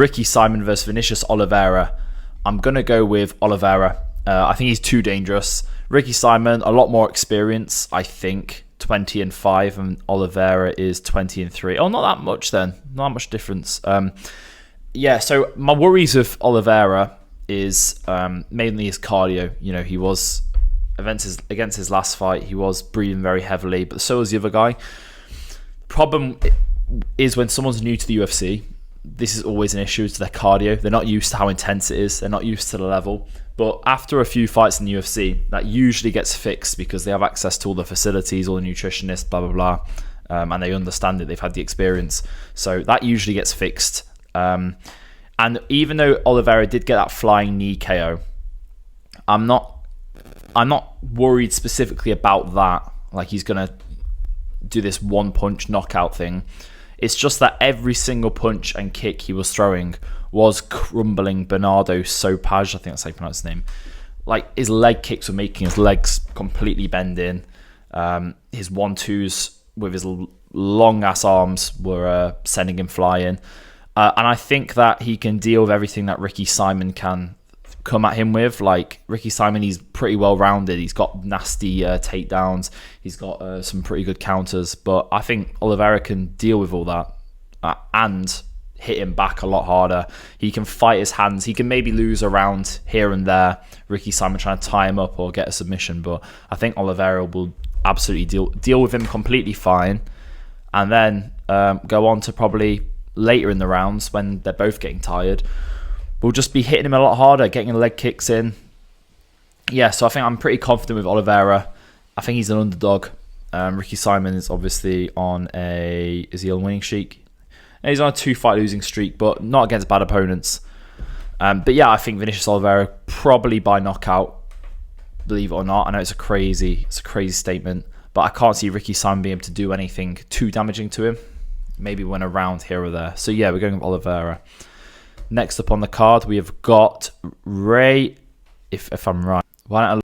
Ricky Simon versus Vinicius Oliveira. I'm going to go with Oliveira. I think he's too dangerous. Ricky Simon, a lot more experience, I think. 20-5, and Oliveira is 20-3. Oh, not that much then. Not that much difference. Yeah, so my worries with Oliveira is mainly his cardio. You know, he was, against his last fight, he was breathing very heavily, but so was the other guy. Problem is when someone's new to the UFC, this is always an issue to their cardio. They're not used to how intense it is. They're not used to the level. But after a few fights in the UFC, that usually gets fixed because they have access to all the facilities, all the nutritionists, blah, blah, blah. And they understand it. They've had the experience. So that usually gets fixed. And even though Oliveira did get that flying knee KO, I'm not worried specifically about that. Like he's going to do this one punch knockout thing. It's just that every single punch and kick he was throwing was crumbling Bernardo Sopaj. I think that's how you pronounce his name. Like his leg kicks were making his legs completely bend in. His 1-2s with his long ass arms were sending him flying. And I think that he can deal with everything that Ricky Simon can come at him with. Like Ricky Simon, he's pretty well rounded. He's got nasty takedowns. He's got some pretty good counters. But I think Oliveira can deal with all that and hit him back a lot harder. He can fight his hands. He can maybe lose a round here and there. Ricky Simon trying to tie him up or get a submission. But I think Oliveira will absolutely deal with him completely fine. And then go on to probably later in the rounds when they're both getting tired. We'll just be hitting him a lot harder, getting the leg kicks in. Yeah, so I think I'm pretty confident with Oliveira. I think he's an underdog. Ricky Simon is obviously on is he on a winning streak? He's on a 2-fight losing streak, but not against bad opponents. But yeah, I think Vinicius Oliveira probably by knockout, believe it or not. I know it's a crazy statement, but I can't see Ricky Simon being able to do anything too damaging to him. Maybe win a round here or there. So yeah, we're going with Oliveira. Next up on the card, we have got Ray, if I'm right. Why don't I